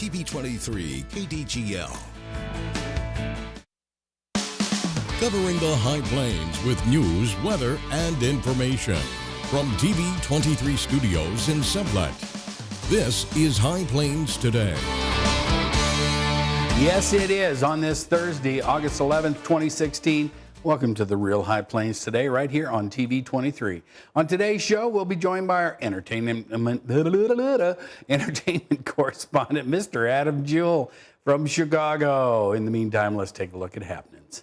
TV 23 KDGL. Covering the High Plains with news, weather, and information. From TV 23 Studios in Sublette. This is High Plains Today. Yes, it is. On this Thursday, August 11th, 2016. Welcome to the Real High Plains Today, right here on TV 23. On today's show, we'll be joined by our entertainment correspondent, Mr. Adam Jewell from Chicago. In the meantime, let's take a look at happenings.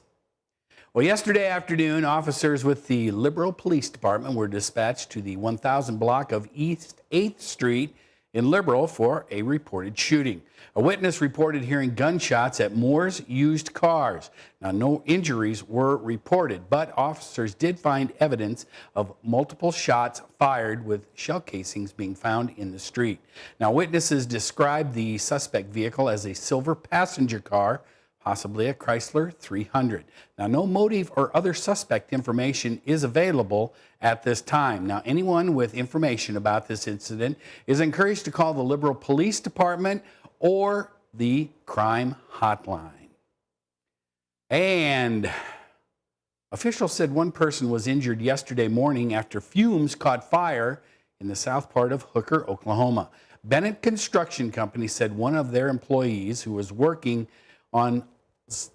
Well, yesterday afternoon, officers with the Liberal Police Department were dispatched to the 1000 block of East 8th Street in Liberal for a reported shooting. A witness reported hearing gunshots at Moore's Used Cars. Now, no injuries were reported, but officers did find evidence of multiple shots fired with shell casings being found in the street. Now, witnesses described the suspect vehicle as a silver passenger car, possibly a Chrysler 300. Now, no motive or other suspect information is available at this time. Now, anyone with information about this incident is encouraged to call the Liberal Police Department or the crime hotline. And officials said one person was injured yesterday morning after fumes caught fire in the south part of Hooker, Oklahoma. Bennett Construction Company said one of their employees who was working on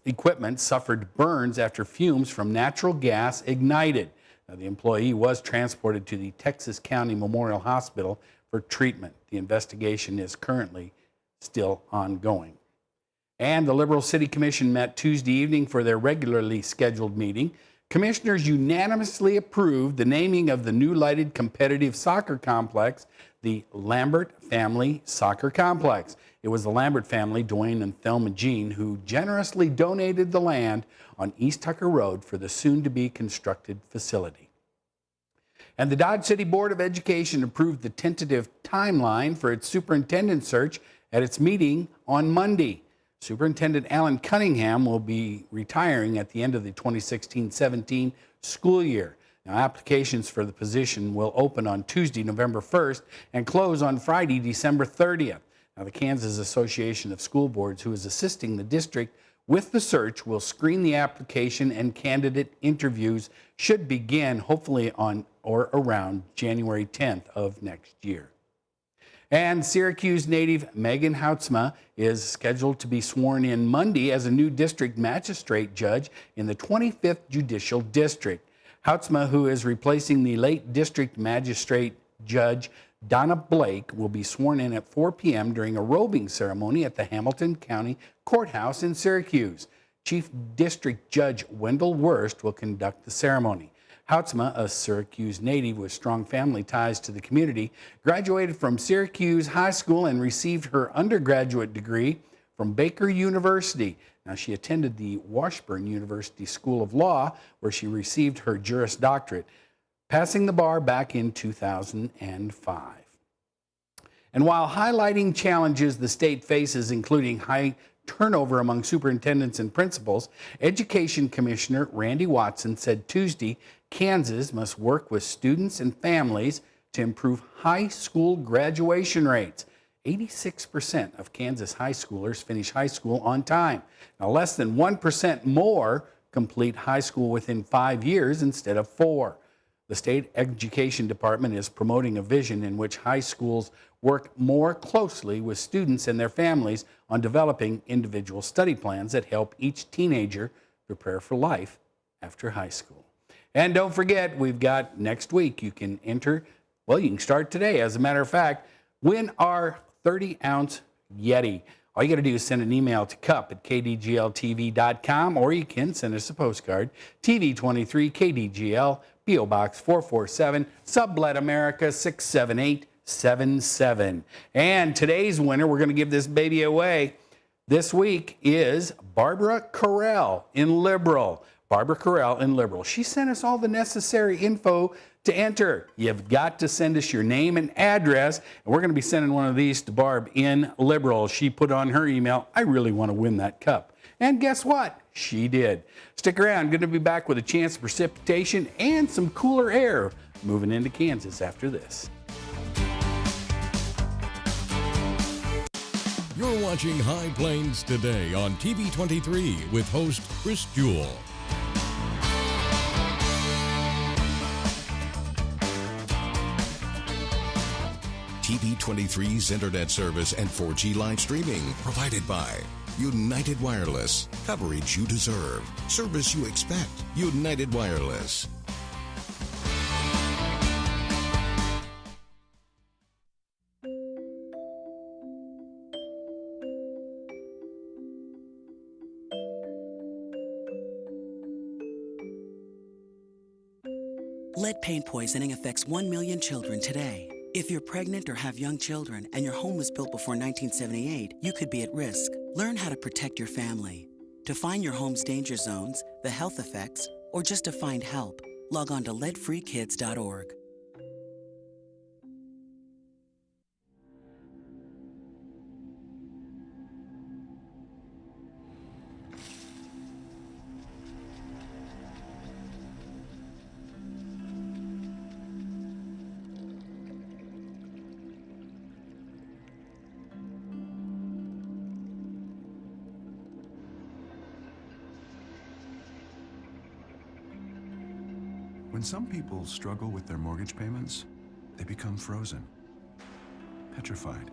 equipment suffered burns after fumes from natural gas ignited. Now, the employee was transported to the Texas County Memorial Hospital for treatment. The investigation is currently still ongoing. And the Liberal City Commission met Tuesday evening for their regularly scheduled meeting. Commissioners unanimously approved the naming of the new lighted competitive soccer complex, the Lambert Family Soccer Complex. It was the Lambert family, Dwayne and Thelma Jean, who generously donated the land on East Tucker Road for the soon-to-be constructed facility. And the Dodge City Board of Education approved the tentative timeline for its superintendent search at its meeting on Monday. Superintendent Alan Cunningham will be retiring at the end of the 2016-17 school year. Now, applications for the position will open on Tuesday, November 1st, and close on Friday, December 30th. Now, the Kansas Association of School Boards, who is assisting the district with the search, will screen the application, and candidate interviews should begin hopefully on or around January 10th of next year. And Syracuse native Megan Houtsma is scheduled to be sworn in Monday as a new district magistrate judge in the 25th Judicial District. Houtsma, who is replacing the late district magistrate judge Donna Blake, will be sworn in at 4 p.m. during a robing ceremony at the Hamilton County Courthouse in Syracuse. Chief District Judge Wendell Wurst will conduct the ceremony. Houtsma, a Syracuse native with strong family ties to the community, graduated from Syracuse High School and received her undergraduate degree from Baker University. Now, she attended the Washburn University School of Law, where she received her Juris Doctorate, passing the bar back in 2005. And while highlighting challenges the state faces, including high turnover among superintendents and principals, Education Commissioner Randy Watson said Tuesday Kansas must work with students and families to improve high school graduation rates. 86% of Kansas high schoolers finish high school on time. Now, less than 1% more complete high school within 5 years instead of 4. The state education department is promoting a vision in which high schools work more closely with students and their families on developing individual study plans that help each teenager prepare for life after high school. And don't forget, we've got next week, you can enter, well, you can start today. As a matter of fact, win our 30-ounce Yeti. All you got to do is send an email to cup@kdgltv.com, or you can send us a postcard, TV 23 KDGL, P.O. Box 447, Sublette, America 67877. And today's winner, we're going to give this baby away this week, is Barbara Carell in Liberal. Barbara Carell in Liberal. She sent us all the necessary info to enter. You've got to send us your name and address, and we're going to be sending one of these to Barb in Liberal. She put on her email, I really want to win that cup. And guess what? She did. Stick around. Going to be back with a chance of precipitation and some cooler air moving into Kansas after this. You're watching High Plains Today on TV23 with host Chris Jewell. TV23's internet service and 4G live streaming provided by United Wireless. Coverage you deserve. Service you expect. United Wireless. Lead paint poisoning affects 1 million children today. If you're pregnant or have young children and your home was built before 1978, you could be at risk. Learn how to protect your family. To find your home's danger zones, the health effects, or just to find help, log on to leadfreekids.org. When some people struggle with their mortgage payments, they become frozen, petrified.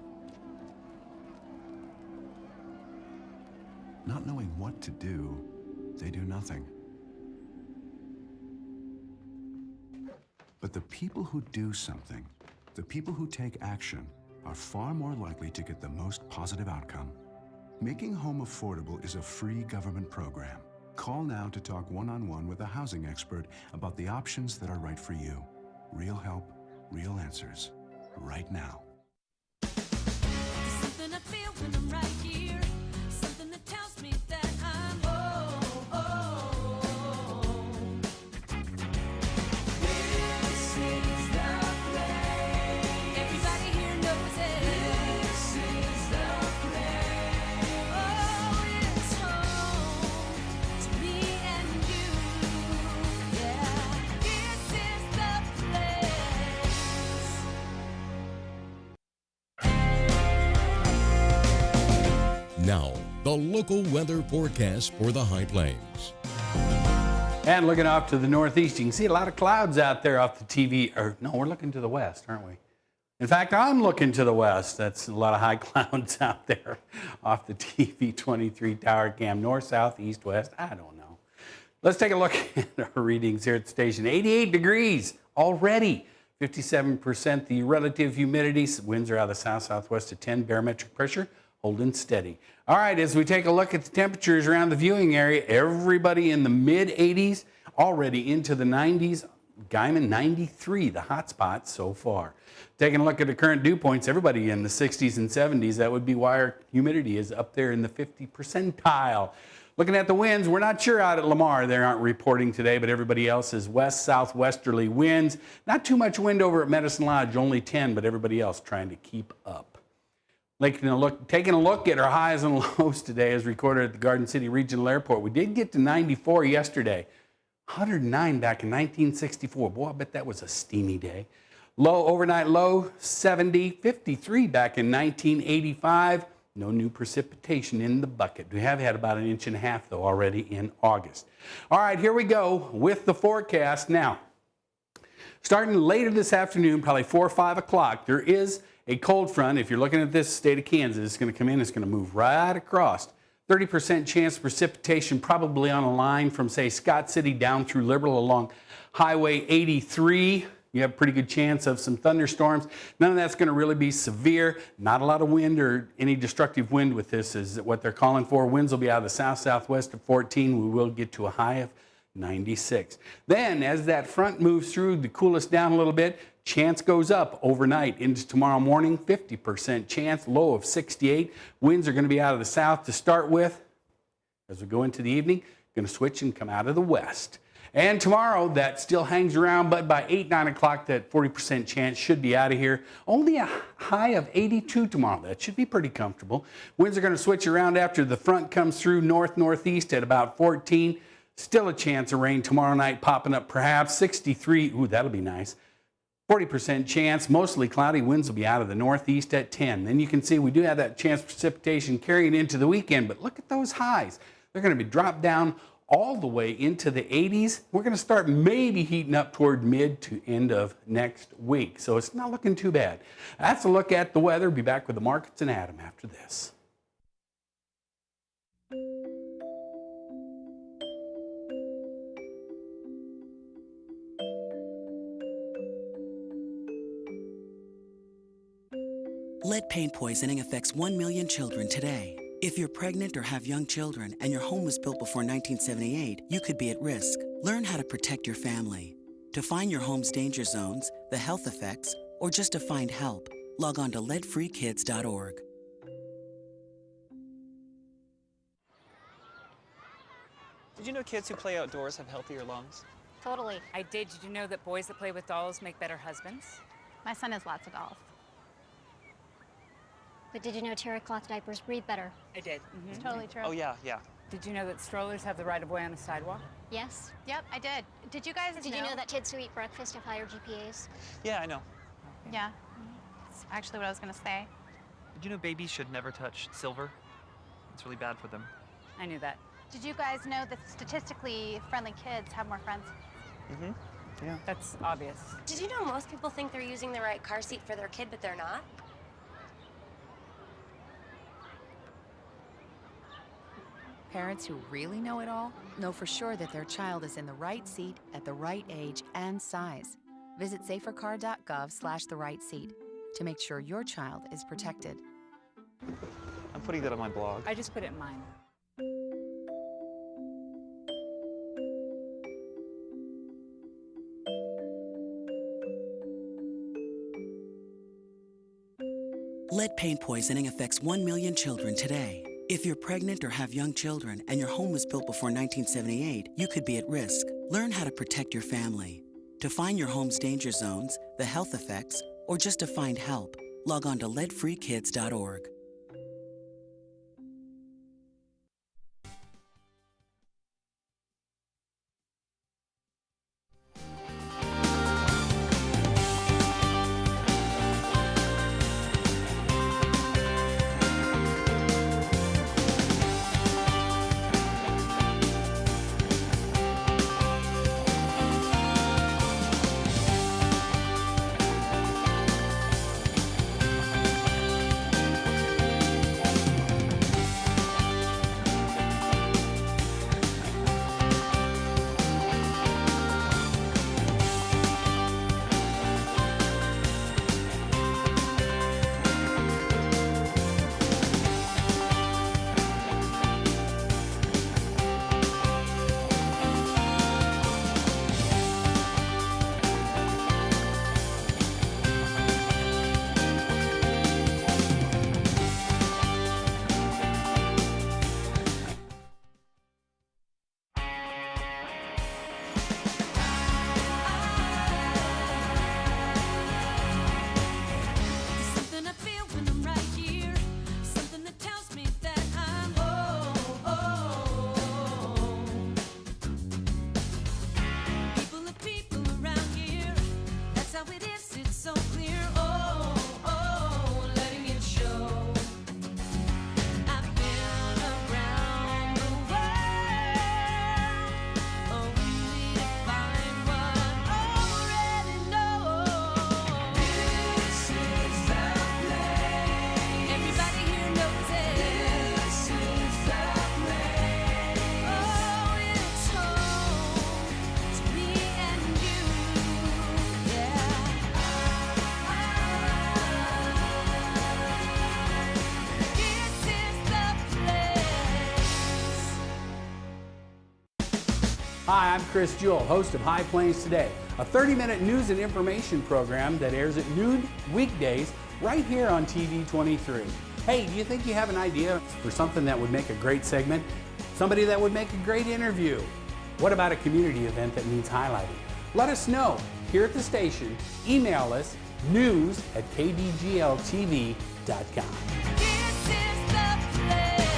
Not knowing what to do, they do nothing. But the people who do something, the people who take action, are far more likely to get the most positive outcome. Making home affordable is a free government program. Call now to talk one-on-one with a housing expert about the options that are right for you. Real help, real answers, right now. Something I feel when I'm right here. Something that tells me that I'm This is the place. Everybody here knows it. This is the place. Oh, it's home to me and you. Yeah, this is the place. Now, the local weather forecast for the High Plains. And looking off to the northeast, you can see a lot of clouds out there off the TV. Or no, we're looking to the west, aren't we? In fact, I'm looking to the west. That's a lot of high clouds out there off the TV23 tower cam. North, south, east, west. I don't know. Let's take a look at our readings here at the station. 88 degrees already. 57% the relative humidity. Winds are out of the south-southwest at 10. Barometric pressure holding steady. All right, as we take a look at the temperatures around the viewing area, everybody in the mid-80s, already into the 90s. Guyman 93, the hot spot so far. Taking a look at the current dew points, everybody in the 60s and 70s. That would be why our humidity is up there in the 50 percentile. Looking at the winds, we're not sure out at Lamar. They aren't reporting today, but everybody else is west-southwesterly winds. Not too much wind over at Medicine Lodge, only 10, but everybody else trying to keep up. Taking a look at our highs and lows today as recorded at the Garden City Regional Airport. We did get to 94 yesterday. 109 back in 1964. Boy, I bet that was a steamy day. Overnight low, 70. 53 back in 1985. No new precipitation in the bucket. We have had about 1.5 inches, though, already in August. All right, here we go with the forecast. Now, starting later this afternoon, probably 4 or 5 o'clock, there is a cold front. If you're looking at this state of Kansas, it's going to come in. It's going to move right across. 30% chance of precipitation probably on a line from, say, Scott City down through Liberal along Highway 83. You have a pretty good chance of some thunderstorms. None of that's going to really be severe. Not a lot of wind or any destructive wind with this is what they're calling for. Winds will be out of the south-southwest of 14. We will get to a high of 96. Then, as that front moves through to cool us down a little bit, chance goes up overnight into tomorrow morning. 50% chance, low of 68. Winds are going to be out of the south to start with. As we go into the evening, going to switch and come out of the west. And tomorrow, that still hangs around, but by 8, 9 o'clock, that 40% chance should be out of here. Only a high of 82 tomorrow. That should be pretty comfortable. Winds are going to switch around after the front comes through north-northeast at about 14. Still a chance of rain tomorrow night popping up perhaps 63. Ooh, that'll be nice. 40% chance, mostly cloudy. Winds will be out of the northeast at 10. Then you can see we do have that chance of precipitation carrying into the weekend, but look at those highs. They're going to be dropped down all the way into the 80s. We're going to start maybe heating up toward mid to end of next week. So it's not looking too bad. That's a look at the weather. Be back with the markets and Adam after this. Lead paint poisoning affects 1 million children today. If you're pregnant or have young children and your home was built before 1978, you could be at risk. Learn how to protect your family. To find your home's danger zones, the health effects, or just to find help, log on to leadfreekids.org. Did you know kids who play outdoors have healthier lungs? Totally. I did. Did you know that boys that play with dolls make better husbands? My son has lots of dolls. But did you know terry cloth diapers breathe better? I did. It's totally true. Oh, yeah. Did you know that strollers have the right of way on a sidewalk? Yes. Yep, I did. Did you guys Did you know that kids who eat breakfast have higher GPAs? Yeah, I know. Yeah. That's actually what I was going to say. Did you know babies should never touch silver? It's really bad for them. I knew that. Did you guys know that statistically friendly kids have more friends? Mm-hmm. Yeah. That's obvious. Did you know most people think they're using the right car seat for their kid, but they're not? Parents who really know it all know for sure that their child is in the right seat at the right age and size. Visit safercar.gov/the right seat to make sure your child is protected. I'm putting that on my blog. I just put it in mine. Lead paint poisoning affects 1 million children today. If you're pregnant or have young children and your home was built before 1978, you could be at risk. Learn how to protect your family. To find your home's danger zones, the health effects, or just to find help, log on to leadfreekids.org. Something I feel when I'm right here. Something that tells me that I'm People are people around here. That's how it is. It's so clear. Letting it show. I've been around the world, only to find what I already know. This is the place. Everybody here knows it. This is the place. Oh, it's home to me and you. Yeah. This is the place. Hi, I'm Chris Jewell, host of High Plains Today, a 30-minute news and information program that airs at noon weekdays right here on TV 23. Hey, do you think you have an idea for something that would make a great segment? Somebody that would make a great interview? What about a community event that needs highlighting? Let us know here at the station. Email us news@kdgltv.com. This is the place.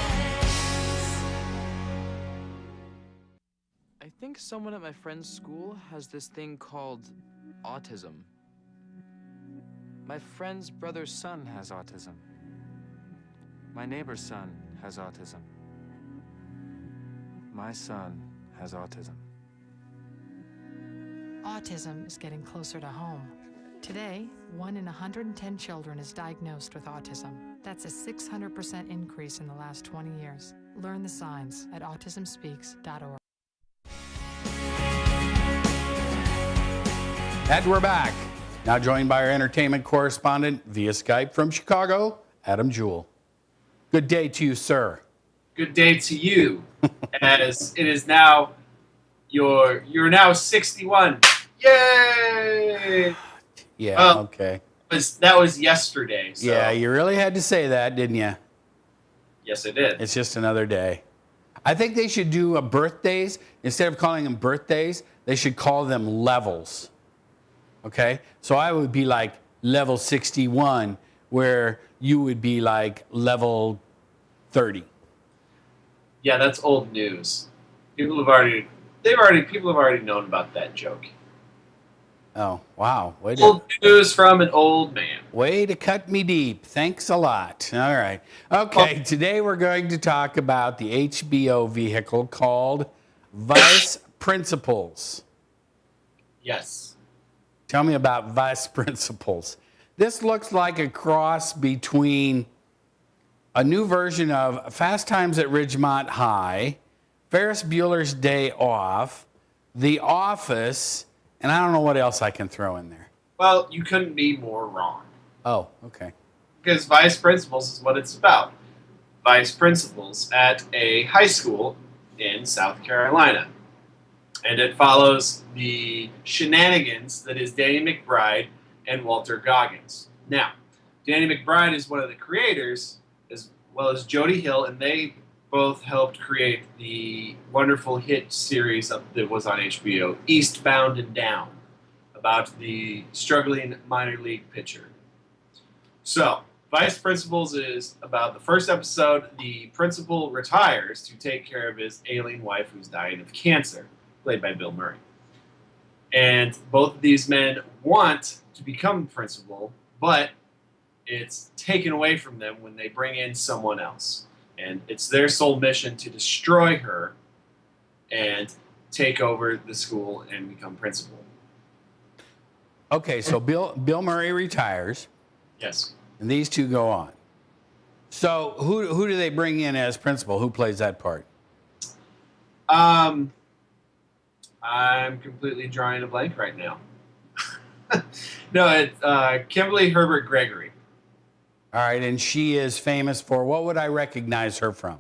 I think someone at my friend's school has this thing called autism. My friend's brother's son has autism. My neighbor's son has autism. My son has autism. Autism is getting closer to home. Today, 1 in 110 children is diagnosed with autism. That's a 600% increase in the last 20 years. Learn the signs at autismspeaks.org. And we're back. Now joined by our entertainment correspondent via Skype from Chicago, Adam Jewell. Good day to you, sir. Good day to you, as it is now you're now 61. Yay! Yeah, Well, okay. That was yesterday. So. Yeah, you really had to say that, didn't you? Yes, I did. It's just another day. I think they should do a birthdays. Instead of calling them birthdays, they should call them levels. Okay? So I would be like level 61, where you would be like level 30. Yeah, that's old news. People have already known about that joke. Oh, wow. Old news from an old man. Way to cut me deep. Thanks a lot. All right. Okay, today we're going to talk about the HBO vehicle called Vice Principals. Yes. Tell me about Vice Principals. This looks like a cross between a new version of Fast Times at Ridgemont High, Ferris Bueller's Day Off, The Office, and I don't know what else I can throw in there. Well, you couldn't be more wrong. Oh, okay. Because Vice Principals is what it's about. Vice Principals at a high school in South Carolina. And it follows the shenanigans that is Danny McBride and Walter Goggins. Now, Danny McBride is one of the creators, as well as Jody Hill, and they both helped create the wonderful hit series that was on HBO, Eastbound and Down, about the struggling minor league pitcher. So, Vice Principals is about the first episode. The principal retires to take care of his ailing wife who's dying of cancer, played by Bill Murray. And both of these men want to become principal, but it's taken away from them when they bring in someone else. And it's their sole mission to destroy her and take over the school and become principal. Okay, so Bill Murray retires. Yes. And these two go on. So who do they bring in as principal? Who plays that part? I'm completely drawing a blank right now. No, it's Kimberly Herbert Gregory. All right, and she is famous for, what would I recognize her from?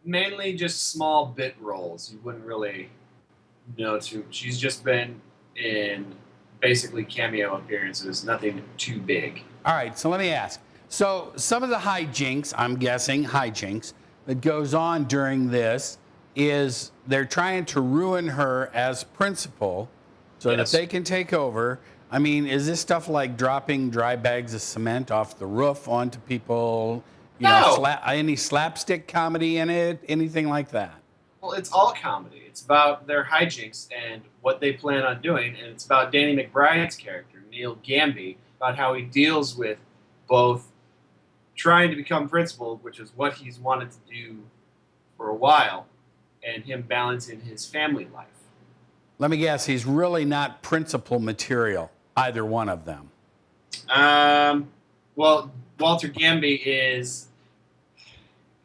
Mainly just small bit roles. You wouldn't really know too. She's just been in basically cameo appearances, nothing too big. All right, so let me ask. So some of the hijinks, I'm guessing hijinks, that goes on during this is they're trying to ruin her as principal so that they can take over. I mean, is this stuff like dropping dry bags of cement off the roof onto people? You know, any slapstick comedy in it? Anything like that? Well, it's all comedy. It's about their hijinks and what they plan on doing, and it's about Danny McBride's character, Neil Gamby, about how he deals with both trying to become principal, which is what he's wanted to do for a while, and him balancing his family life. Let me guess, he's really not principal material, either one of them. Well, Walter Gamby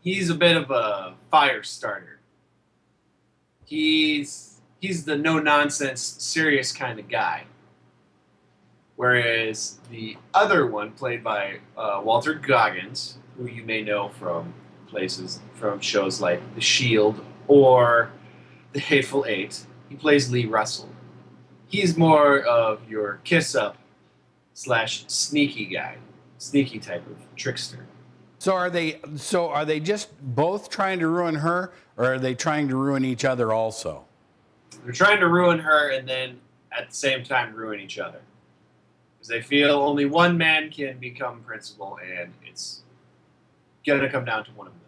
he's a bit of a fire starter. He's the no-nonsense, serious kind of guy. Whereas the other one, played by Walter Goggins, who you may know from shows like The Shield or The Hateful Eight, he plays Lee Russell. He's more of your kiss-up / sneaky guy, sneaky type of trickster. So are they just both trying to ruin her, or are they trying to ruin each other also? They're trying to ruin her and then at the same time ruin each other. Because they feel only one man can become principal, and it's going to come down to one of them.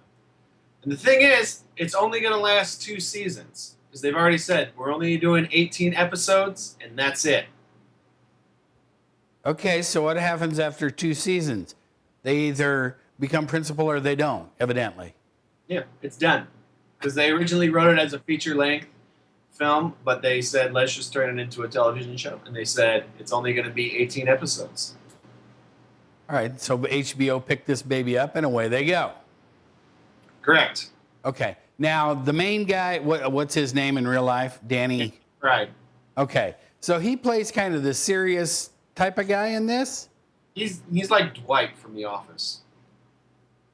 And the thing is, it's only going to last 2 seasons. Because they've already said, we're only doing 18 episodes, and that's it. Okay, so what happens after 2 seasons? They either become principal or they don't, evidently. Yeah, it's done. Because they originally wrote it as a feature-length film, but they said, let's just turn it into a television show. And they said, it's only going to be 18 episodes. All right, so HBO picked this baby up and away they go. Correct. Okay, now the main guy, what's his name in real life? Danny? Right. Okay, so he plays kind of the serious type of guy in this? He's like Dwight from The Office.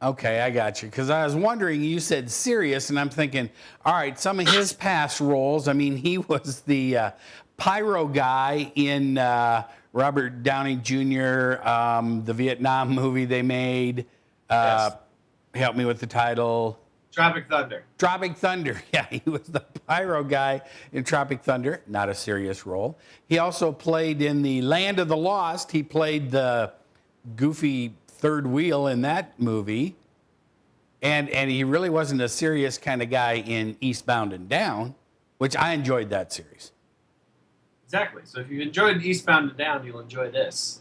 Okay, I got you. Because I was wondering, you said serious, and I'm thinking, all right, some of his past roles. I mean, he was the pyro guy in Robert Downey Jr., the Vietnam movie they made. Yes. Help me with the title. Tropic Thunder. Tropic Thunder. Yeah, he was the pyro guy in Tropic Thunder. Not a serious role. He also played in the Land of the Lost. He played the goofy third wheel in that movie. And he really wasn't a serious kind of guy in Eastbound and Down, which I enjoyed that series. Exactly. So if you enjoyed Eastbound and Down, you'll enjoy this.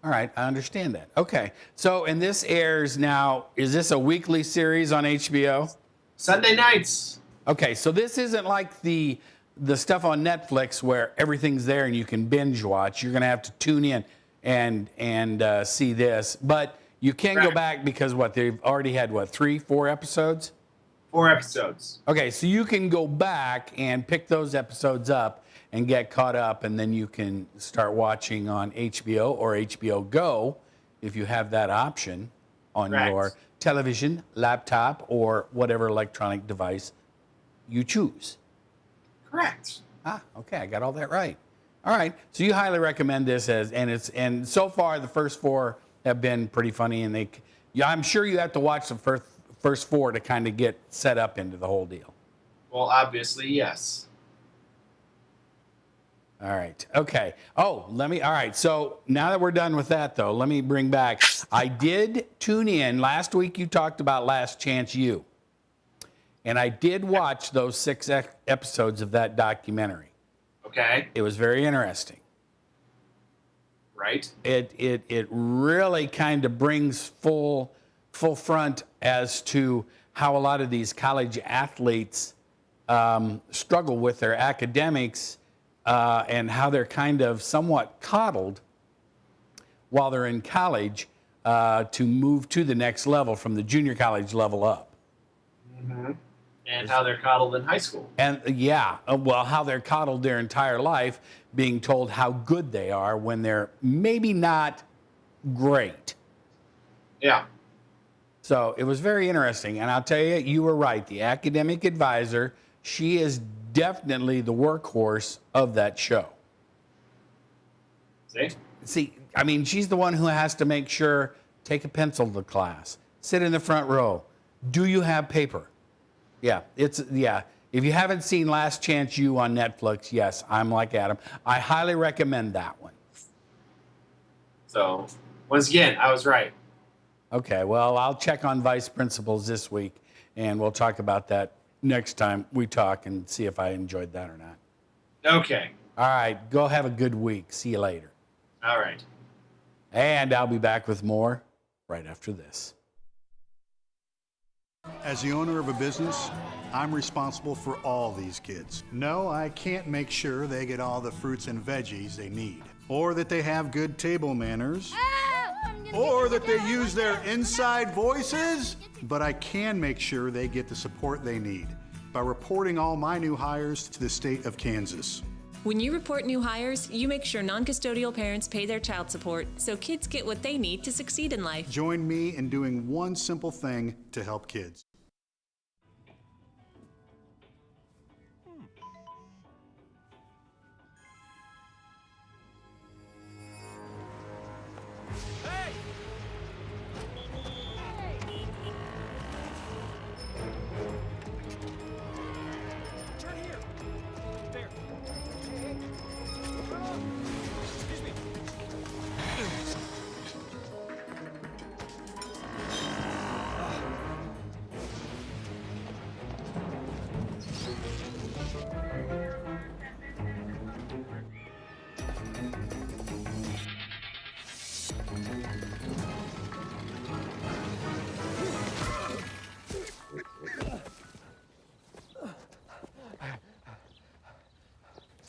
All right, I understand that. Okay, so and this airs now, is this a weekly series on HBO? Sunday nights. Okay, so this isn't like the stuff on Netflix where everything's there and you can binge watch. You're going to have to tune in and see this. But you can go back because they've already had 3-4 episodes? 4 episodes. Okay, so you can go back and pick those episodes up and get caught up, and then you can start watching on HBO or HBO Go if you have that option on your television, laptop, or whatever electronic device you choose. Correct. Okay, I got all that right. All right, so you highly recommend this and so far the first 4 have been pretty funny, and I'm sure you have to watch the first 4 to kind of get set up into the whole deal. Well, obviously, yes. All right. Okay. All right. So now that we're done with that, though, let me bring back. I did tune in. Last week you talked about Last Chance U. And I did watch those 6 episodes of that documentary. Okay. It was very interesting. Right. It really kind of brings full front as to how a lot of these college athletes struggle with their academics. And how they're kind of somewhat coddled while they're in college to move to the next level from the junior college level up. Mm-hmm. And how they're coddled in high school. And how they're coddled their entire life, being told how good they are when they're maybe not great. Yeah. So it was very interesting. And I'll tell you, you were right. The academic advisor, she is definitely the workhorse of that show. See, I mean, she's the one who has to make sure, take a pencil to class, sit in the front row. Do you have paper? Yeah, If you haven't seen Last Chance U on Netflix, yes, I'm like Adam. I highly recommend that one. So, once again, I was right. Okay, well, I'll check on vice principals this week, and we'll talk about that next time we talk and see if I enjoyed that or not. Okay. All right. Go have a good week. See you later. All right. And I'll be back with more right after this. As the owner of a business, I'm responsible for all these kids. No, I can't make sure they get all the fruits and veggies they need, or that they have good table manners, or that they use their inside voices, but I can make sure they get the support they need by reporting all my new hires to the state of Kansas. When you report new hires, you make sure non-custodial parents pay their child support so kids get what they need to succeed in life. Join me in doing one simple thing to help kids.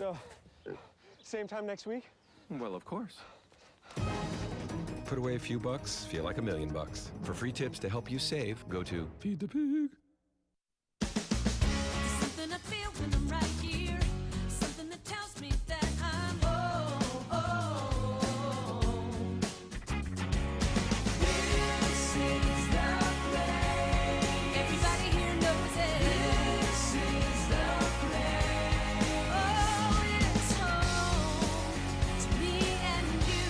So, same time next week? Well, of course. Put away a few bucks, feel like $1 million. For free tips to help you save, go to Feed the Pig. Something I feel when I'm right here. Something that tells me that I'm home. This is the place. Everybody here knows it. This is the place. Oh, it's home to me and you.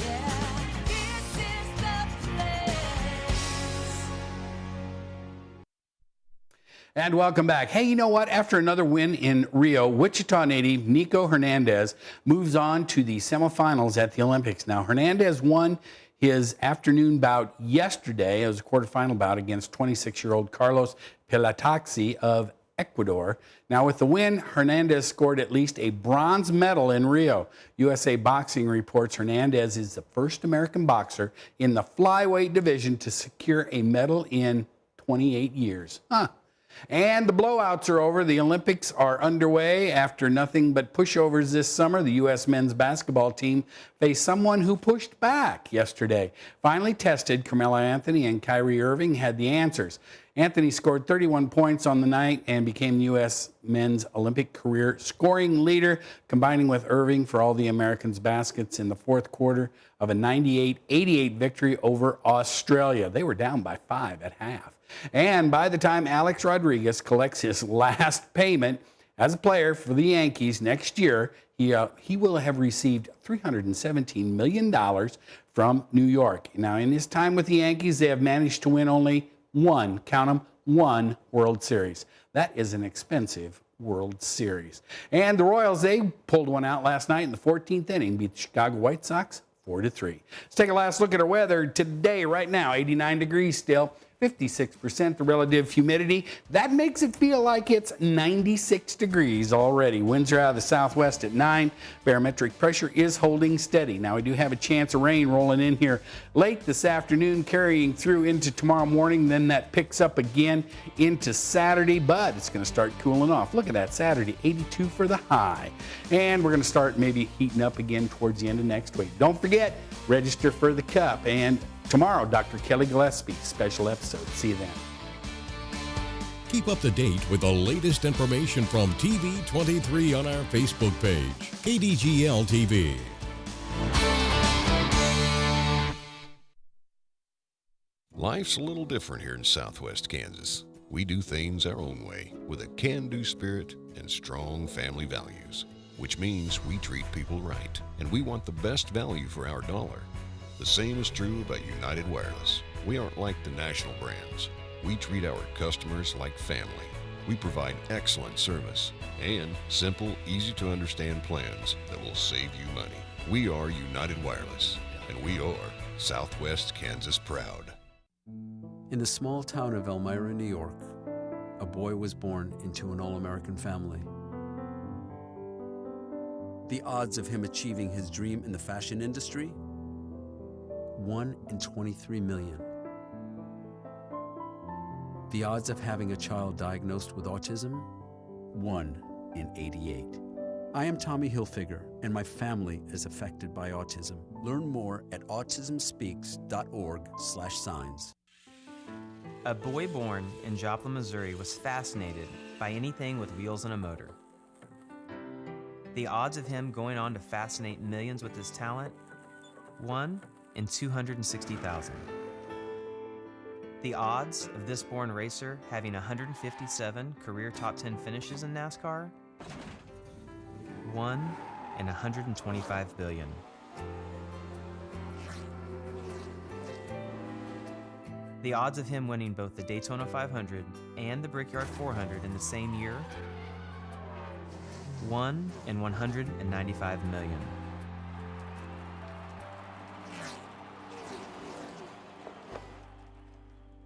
Yeah, this is the place. And welcome back. Hey, you know what? After another win in Rio, Wichita native Nico Hernandez moves on to the semifinals at the Olympics. Now, Hernandez won his afternoon bout yesterday. It was a quarterfinal bout against 26-year-old Carlos Pilataxi of Ecuador. Now, with the win, Hernandez scored at least a bronze medal in Rio. USA Boxing reports Hernandez is the first American boxer in the flyweight division to secure a medal in 28 years. And the blowouts are over. The Olympics are underway. After nothing but pushovers this summer, the U.S. men's basketball team faced someone who pushed back yesterday. Finally tested, Carmelo Anthony and Kyrie Irving had the answers. Anthony scored 31 points on the night and became the U.S. men's Olympic career scoring leader, combining with Irving for all the Americans' baskets in the fourth quarter of a 98-88 victory over Australia. They were down by 5 at half. And by the time Alex Rodriguez collects his last payment as a player for the Yankees next year, he will have received $317 million from New York. Now, in his time with the Yankees, they have managed to win only one, count them, one World Series. That is an expensive World Series. And the Royals, they pulled one out last night in the 14th inning, beat the Chicago White Sox 4-3. Let's take a last look at our weather today, right now, 89 degrees still. 56% the relative humidity. That makes it feel like it's 96 degrees already. Winds are out of the southwest at 9. Barometric pressure is holding steady. Now, we do have a chance of rain rolling in here late this afternoon, carrying through into tomorrow morning. Then that picks up again into Saturday, but it's going to start cooling off. Look at that, Saturday, 82 for the high. And we're going to start maybe heating up again towards the end of next week. Don't forget, register for the Cup. And tomorrow, Dr. Kelly Gillespie, special episode. See you then. Keep up to date with the latest information from TV23 on our Facebook page, KDGL TV. Life's a little different here in Southwest Kansas. We do things our own way with a can-do spirit and strong family values, which means we treat people right, and we want the best value for our dollar. The same is true about United Wireless. We aren't like the national brands. We treat our customers like family. We provide excellent service and simple, easy-to-understand plans that will save you money. We are United Wireless, and we are Southwest Kansas proud. In the small town of Elmira, New York, a boy was born into an all-American family. The odds of him achieving his dream in the fashion industry? 1 in 23 million. The odds of having a child diagnosed with autism? 1 in 88. I am Tommy Hilfiger, and my family is affected by autism. Learn more at autismspeaks.org/signs. A boy born in Joplin, Missouri was fascinated by anything with wheels and a motor. The odds of him going on to fascinate millions with his talent? 1 in 260,000. The odds of this born racer having 157 career top 10 finishes in NASCAR? 1 in 125 billion. The odds of him winning both the Daytona 500 and the Brickyard 400 in the same year? 1 in 195 million.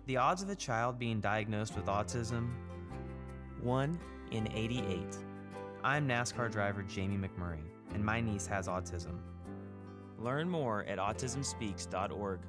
The odds of a child being diagnosed with autism? 1 in 88. I'm NASCAR driver Jamie McMurray, and my niece has autism. Learn more at autismspeaks.org/.